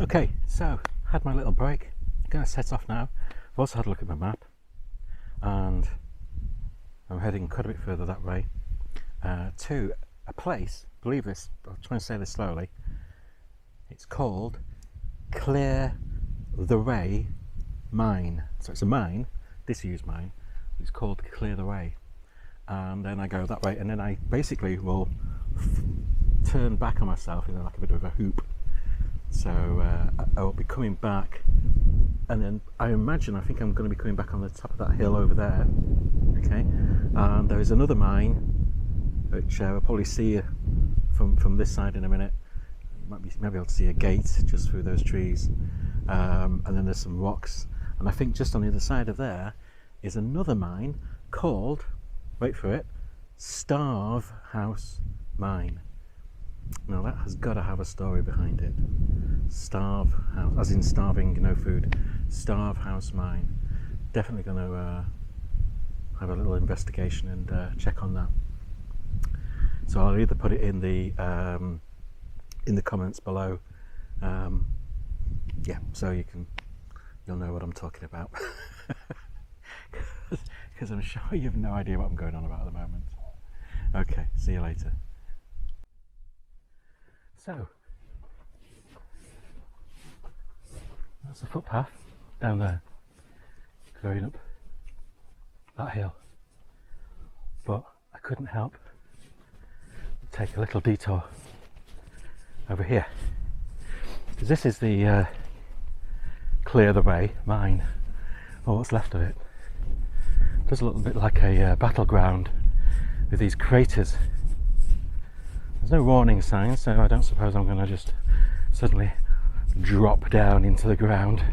Okay, so had my little break. I'm going to set off now. I've also had a look at my map, and I'm heading quite a bit further that way to a place. Believe this, I'll try and say this slowly. It's called Clear the Way Mine. So it's a mine, disused mine. It's called Clear the Way, and then I go that way, and then I basically will turn back on myself in like a bit of a hoop. So I will be coming back, and then I think I'm going to be coming back on the top of that hill over there. Okay, and there is another mine which I'll probably see from this side in a minute. You might be able to see a gate just through those trees, and then there's some rocks, and I think just on the other side of there is another mine called, wait for it, Starve House Mine. Now that has got to have a story behind it. Starve House, as in starving, no food. Starve House Mine. Definitely going to have a little investigation and check on that. So I'll either put it in the comments below. Yeah, so you'll know what I'm talking about. Because I'm sure you have no idea what I'm going on about at the moment. Okay, see you later. So, that's a footpath down there, going up that hill. But I couldn't help but take a little detour over here, because this is the Clear the Way mine, or what's left of it. It does a little bit like a battleground with these craters. There's no warning signs, so I don't suppose I'm going to just suddenly drop down into the ground.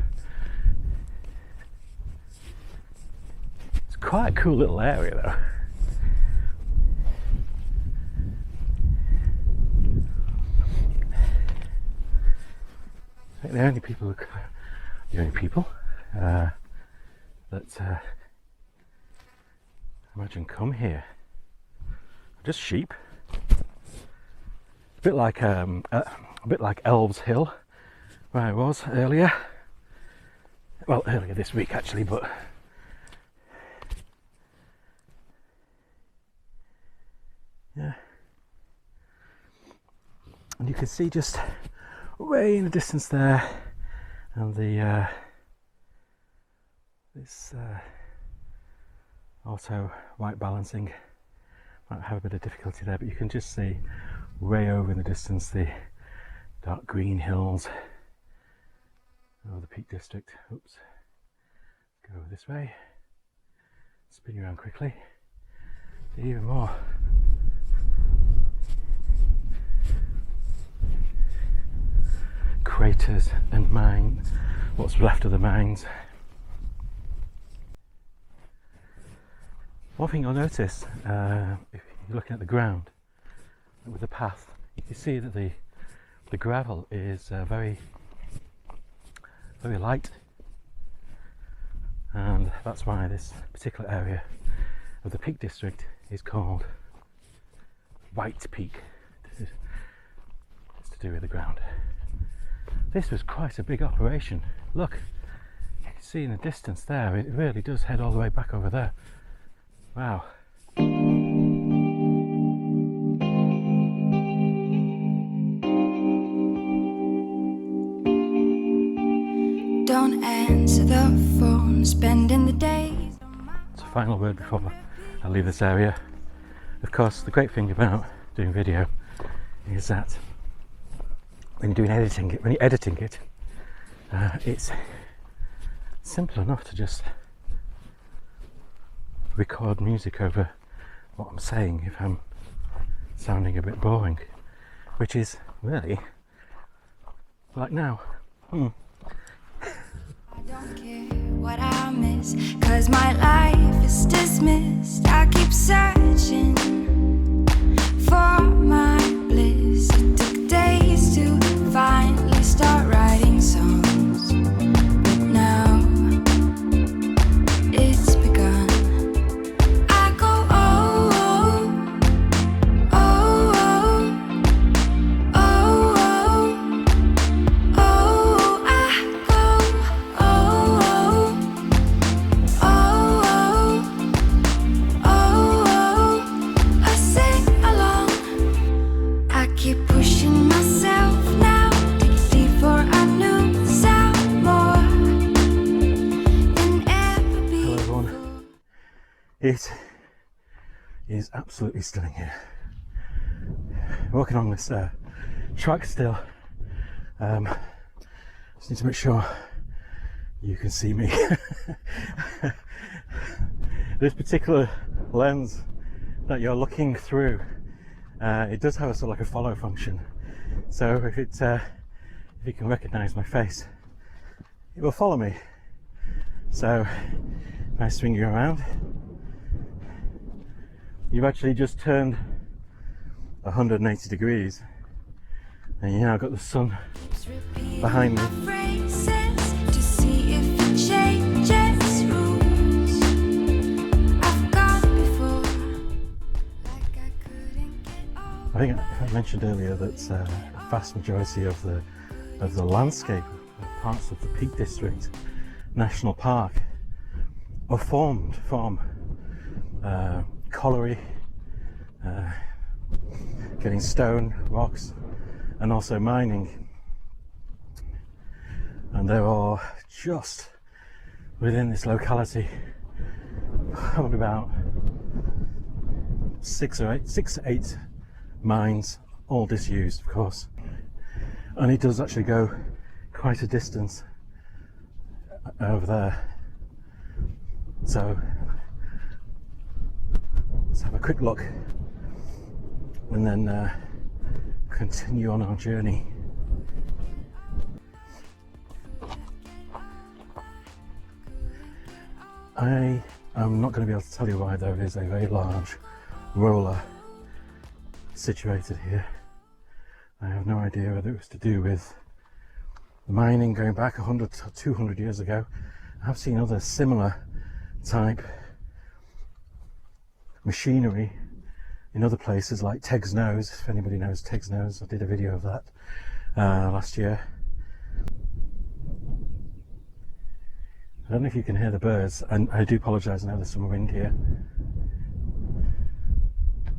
It's quite a cool little area though. I think the only people that I imagine come here are just sheep. A bit like Elves Hill, where I was earlier. Well, earlier this week actually, but yeah. And you can see just way in the distance there, and the this auto white balancing might have a bit of difficulty there, but you can just see way over in the distance the dark green hills of the Peak District. Oops, go over this way, spin you around quickly, see even more. Craters and mines, what's left of the mines. One thing you'll notice if you're looking at the ground with the path, you can see that the gravel is very light, and that's why this particular area of the Peak District is called White Peak. It's to do with the ground. This was quite a big operation. Look, you can see in the distance there, it really does head all the way back over there. Wow. Don't answer the phone, spending the days. It's a final word before I leave this area. Of course, the great thing about doing video is that when you're editing it, it's simple enough to just record music over what I'm saying if I'm sounding a bit boring, which is really like now. I don't care what I miss, 'cause my life is dismissed. I keep searching for my bliss. It took days to finally start writing songs, but now it's begun. I go oh, oh, oh, oh, oh, oh, It is absolutely stunning here. Walking on this track still. Just need to make sure you can see me. This particular lens that you're looking through, it does have a sort of like a follow function. So if you can recognize my face, it will follow me. So if I swing you around, you've actually just turned 180 degrees and you now got the sun behind me. I think I mentioned earlier that a vast majority of the landscape of parts of the Peak District National Park are formed from colliery, getting stone, rocks, and also mining. And there are just within this locality probably about 6 to 8 mines, all disused of course, and it does actually go quite a distance over there. So let's have a quick look and then continue on our journey. I am not going to be able to tell you why there is a very large roller situated here. I have no idea whether it was to do with the mining going back 100 to 200 years ago. I have seen other similar type machinery in other places like Teg's Nose. If anybody knows Teg's Nose, I did a video of that last year. I don't know if you can hear the birds, and I do apologise, I know there's some wind here.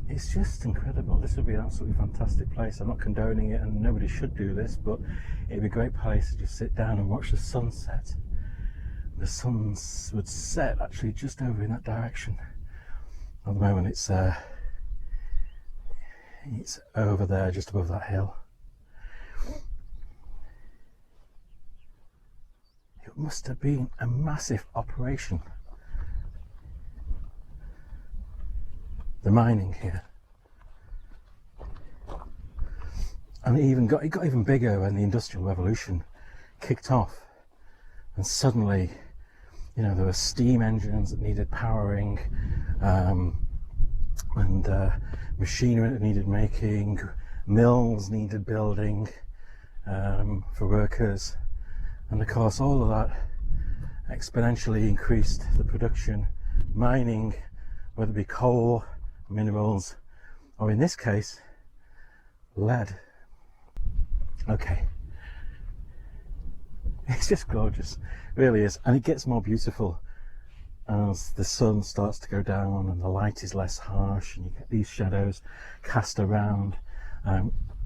It's just incredible. This would be an absolutely fantastic place. I'm not condoning it and nobody should do this, but it'd be a great place to just sit down and watch the sunset. The sun would set actually just over in that direction. At the moment it's over there just above that hill. It must have been a massive operation, the mining here. And it got even bigger when the Industrial Revolution kicked off, and suddenly, you know, there were steam engines that needed powering, and machinery that needed making, mills needed building for workers, and of course all of that exponentially increased the production. Mining, whether it be coal, minerals, or in this case lead. Okay, it's just gorgeous, it really is, and it gets more beautiful as the sun starts to go down and the light is less harsh and you get these shadows cast around.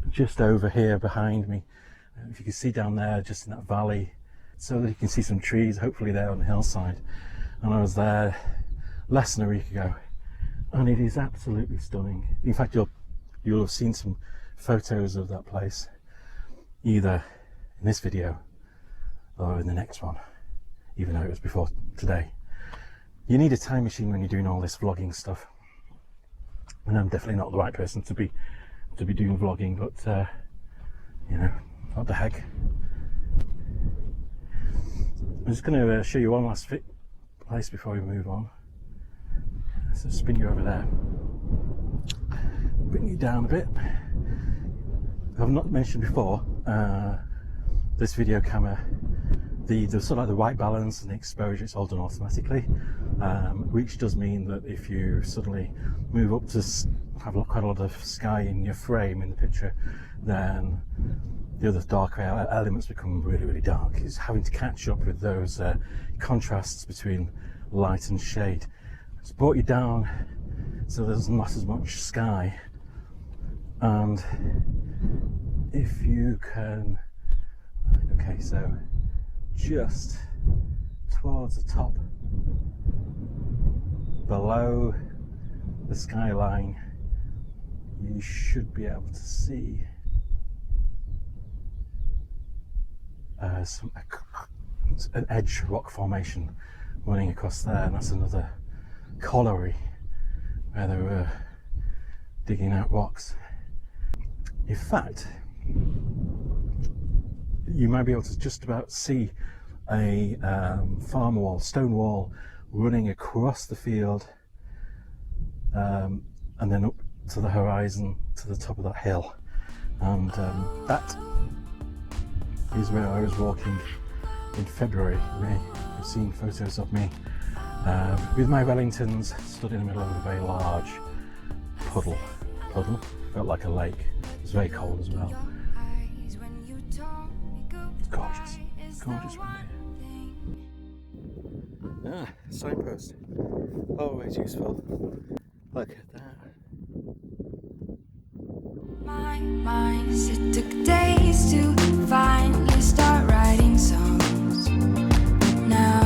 Just over here behind me, if you can see down there, just in that valley, so that you can see some trees hopefully there on the hillside, and I was there less than a week ago and it is absolutely stunning. In fact, you'll have seen some photos of that place either in this video or in the next one, even though it was before today. You need a time machine when you're doing all this vlogging stuff, and I'm definitely not the right person to be doing vlogging, but you know, what the heck. I'm just going to show you one last place before we move on. So spin you over there, bring you down a bit. I've not mentioned before, this video camera, the sort of like the white balance and the exposure, it's all done automatically, which does mean that if you suddenly move up to have quite a lot of sky in your frame in the picture, then the other darker elements become really, really dark. It's having to catch up with those contrasts between light and shade. It's brought you down so there's not as much sky, and if you can, okay, so just towards the top below the skyline you should be able to see an edge rock formation running across there, and that's another colliery where they were digging out rocks. In fact, you might be able to just about see a farm wall, stone wall, running across the field, and then up to the horizon, to the top of that hill. And that is where I was walking in February. You may have seen photos of me with my Wellingtons stood in the middle of a very large puddle. Felt like a lake. It was very cold as well. It's gorgeous. Gorgeous one here. Signpost. Always useful. Look at that. My minds, it took days to finally start writing songs. Now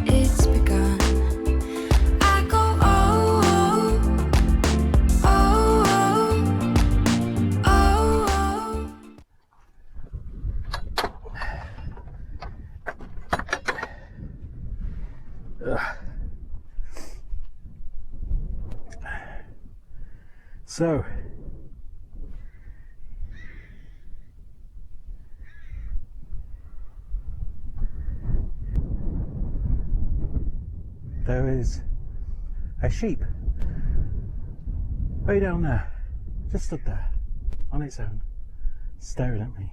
it's begun. I go oh oh oh oh oh. So, there is a sheep way down there, just stood there on its own, staring at me.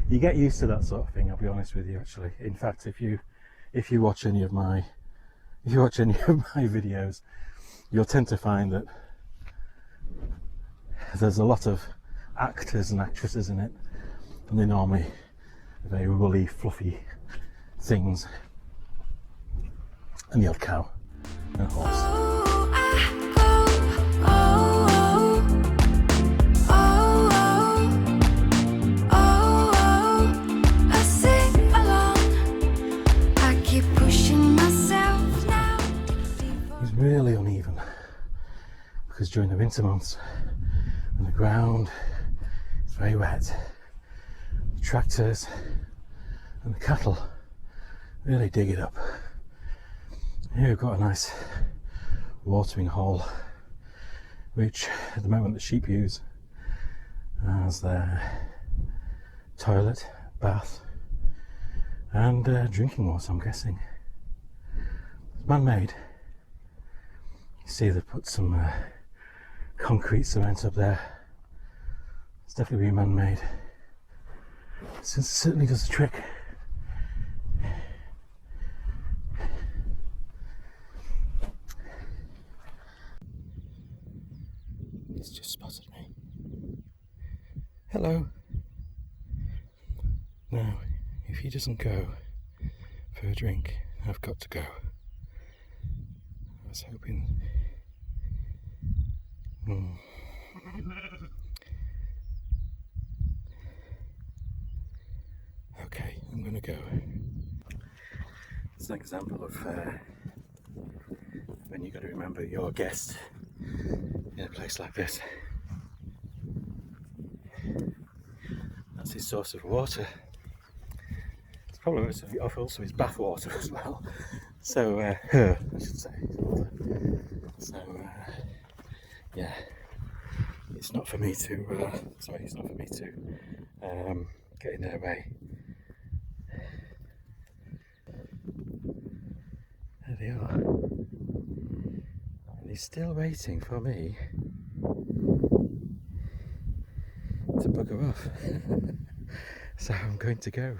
You get used to that sort of thing, I'll be honest with you. Actually, in fact, if you watch any of my videos, you'll tend to find that there's a lot of actors and actresses in it, and they're normally very woolly, fluffy things, and the odd cow and a horse. It's really uneven because during the winter months, and the ground is very wet, the tractors and the cattle really dig it up. Here we've got a nice watering hole, which at the moment the sheep use as their toilet, bath and drinking water, I'm guessing. It's man-made. You see they've put some concrete cement up there. It's definitely been man-made. It certainly does the trick. It's just spotted me. Hello. Now, if he doesn't go for a drink, I've got to go. I was hoping. Okay, I'm gonna go. It's an example of when you've got to remember you're a guest in a place like this. That's his source of water. It's probably also his bath water as well. So, her, I should say. So, yeah. It's not for me to, get in their way. There they are. And he's still waiting for me to bugger off. So I'm going to go.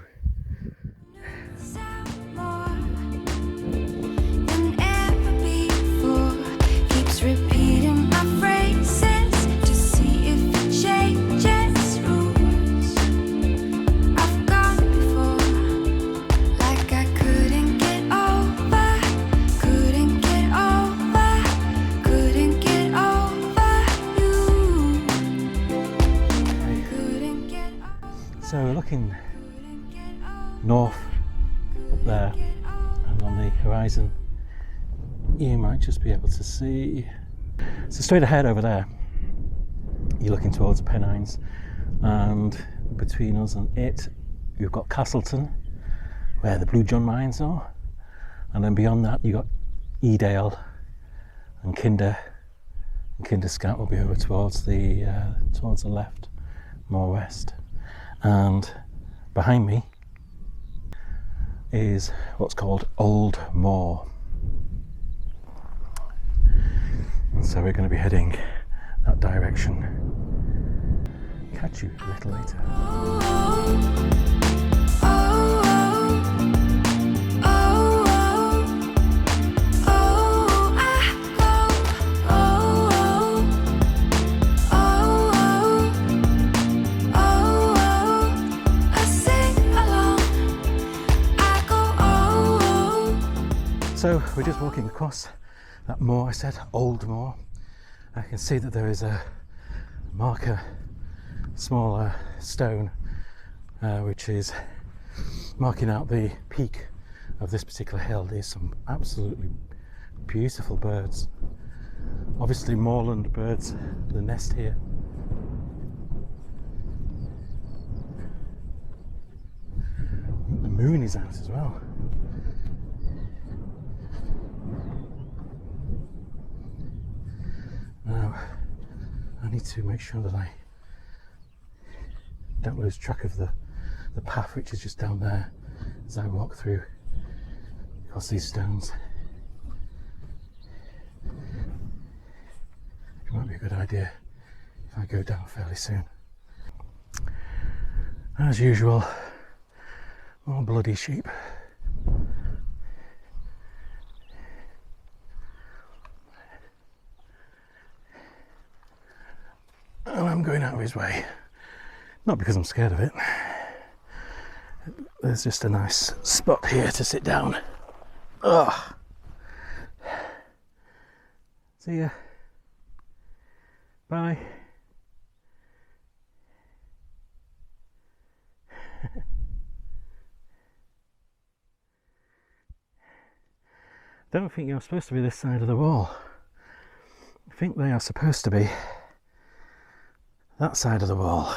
So we're looking north up there, and on the horizon you might just be able to see. So straight ahead over there, you're looking towards Pennines, and between us and it, you've got Castleton, where the Blue John mines are, and then beyond that you've got Edale and Kinder. And Kinder Scout will be over towards the left, more west, and behind me is what's called Old Moor. And so we're going to be heading that direction. Catch you a little later. So we're just walking across that moor, I said, Old Moor. I can see that there is a marker, smaller stone, which is marking out the peak of this particular hill. There's some absolutely beautiful birds. Obviously moorland birds, the nest here. The moon is out as well. Now, I need to make sure that I don't lose track of the path, which is just down there as I walk through across these stones. It might be a good idea if I go down fairly soon. As usual, more bloody sheep. And I'm going out of his way, not because I'm scared of it. There's just a nice spot here to sit down. Ugh. See ya. Bye. Don't think you're supposed to be this side of the wall. I think they are supposed to be that side of the wall.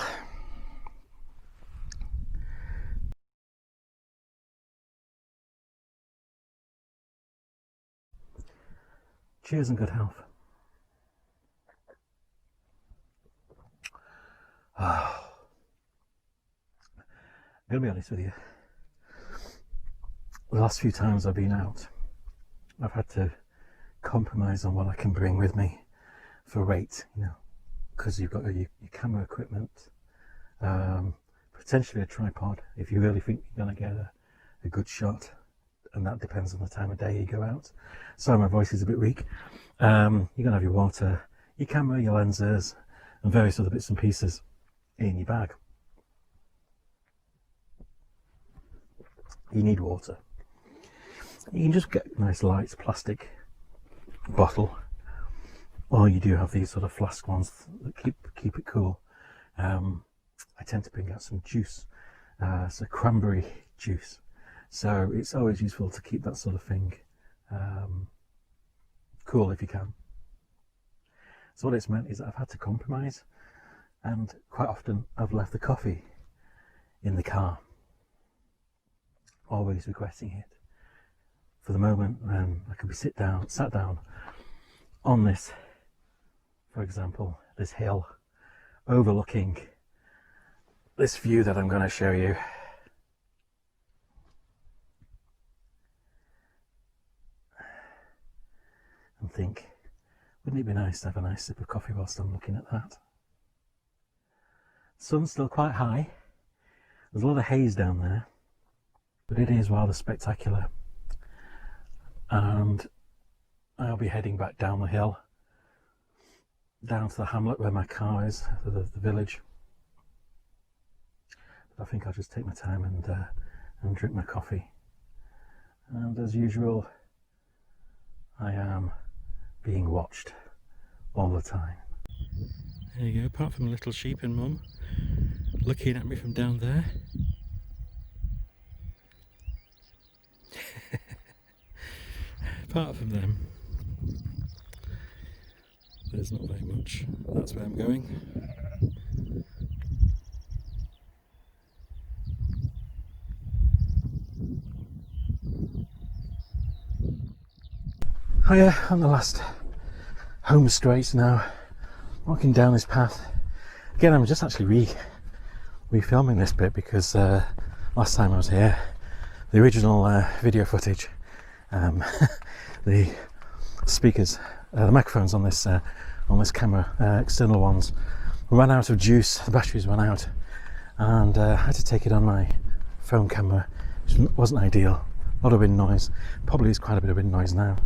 Cheers and good health. I'm going to be honest with you. The last few times I've been out, I've had to compromise on what I can bring with me for weight, you know, because you've got your camera equipment, potentially a tripod if you really think you're going to get a good shot, and that depends on the time of day you go out. Sorry, my voice is a bit weak. You're going to have your water, your camera, your lenses, and various other bits and pieces in your bag. You need water. You can just get a nice light plastic bottle, or you do have these sort of flask ones that keep it cool. I tend to bring out some juice, so cranberry juice. So it's always useful to keep that sort of thing cool if you can. So what it's meant is that I've had to compromise, and quite often I've left the coffee in the car, always regretting it. For the moment when I could be sat down on this, for example, this hill overlooking this view that I'm going to show you. And think, wouldn't it be nice to have a nice sip of coffee whilst I'm looking at that? Sun's still quite high. There's a lot of haze down there, but it is rather spectacular. And I'll be heading back down the hill, down to the hamlet where my car is, the village. But I think I'll just take my time and drink my coffee. And as usual, I am being watched all the time. There you go, apart from little sheep and mum looking at me from down there. Apart from them, There's not very much. That's where I'm going. Hiya, on the last home straight now, walking down this path. Again, I'm just actually re-filming this bit because last time I was here, the original video footage, the speakers, the microphones on this camera, external ones, ran out of juice. The batteries ran out, and I had to take it on my phone camera, which wasn't ideal. A lot of wind noise. Probably is quite a bit of wind noise now.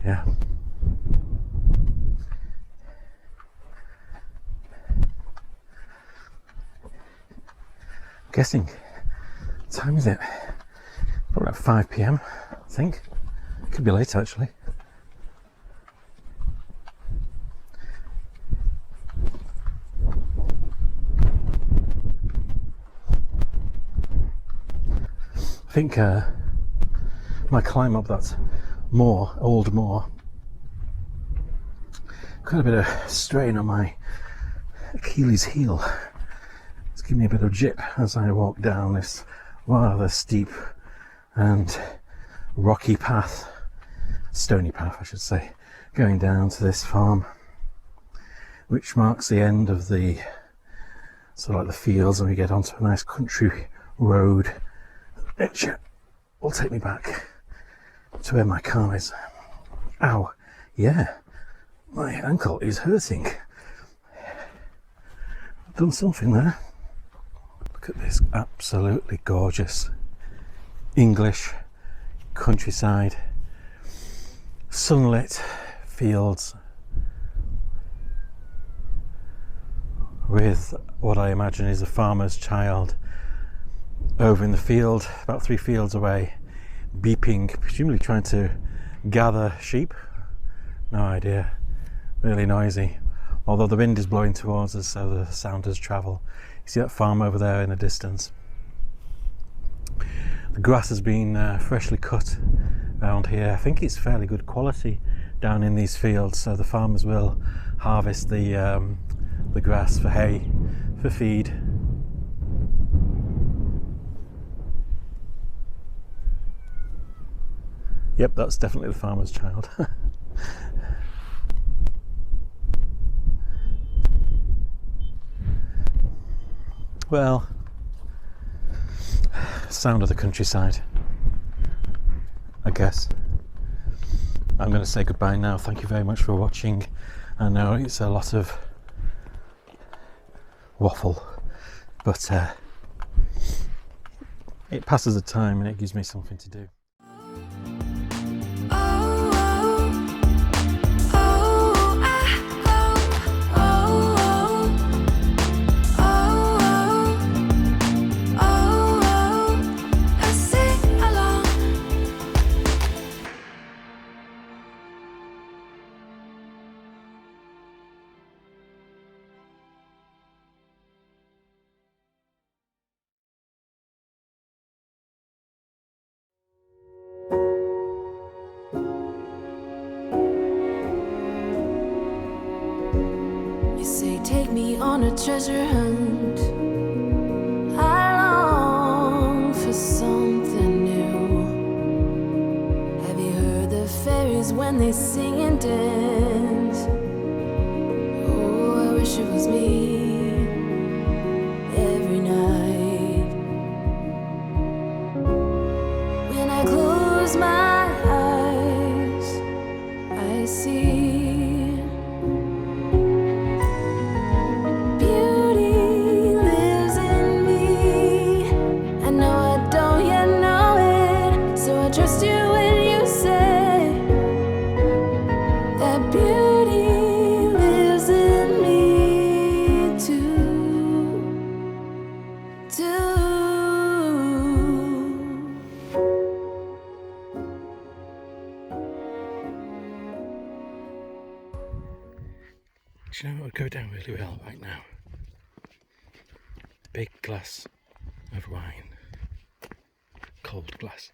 Yeah. Guessing. What time is it? Probably about 5 p.m. I think. Could be late actually. I think my climb up that old moor, quite a bit of strain on my Achilles heel. It's giving me a bit of jip as I walk down this rather steep and rocky path, stony path I should say, going down to this farm, which marks the end of the sort of like the fields, and we get onto a nice country road which will take me back to where my car is. Ow, yeah, my ankle is hurting. I've done something there. Look at this absolutely gorgeous English countryside, sunlit fields with what I imagine is a farmer's child over in the field, about 3 fields away, beeping, presumably trying to gather sheep. No idea. Really noisy. Although the wind is blowing towards us, so the sound does travel. You see that farm over there in the distance. The grass has been freshly cut around here. I think it's fairly good quality down in these fields, so the farmers will harvest the grass for hay, for feed. Yep, that's definitely the farmer's child. Well, sound of the countryside, I guess. I'm going to say goodbye now. Thank you very much for watching. I know it's a lot of waffle, but it passes the time and it gives me something to do. Take me on a treasure hunt. I long for something new. Have you heard the fairies when they sing and dance? Oh, I wish it was me every night. When I close my eyes, I see Do you know what would go down really well right now? Big glass of wine. cold glass.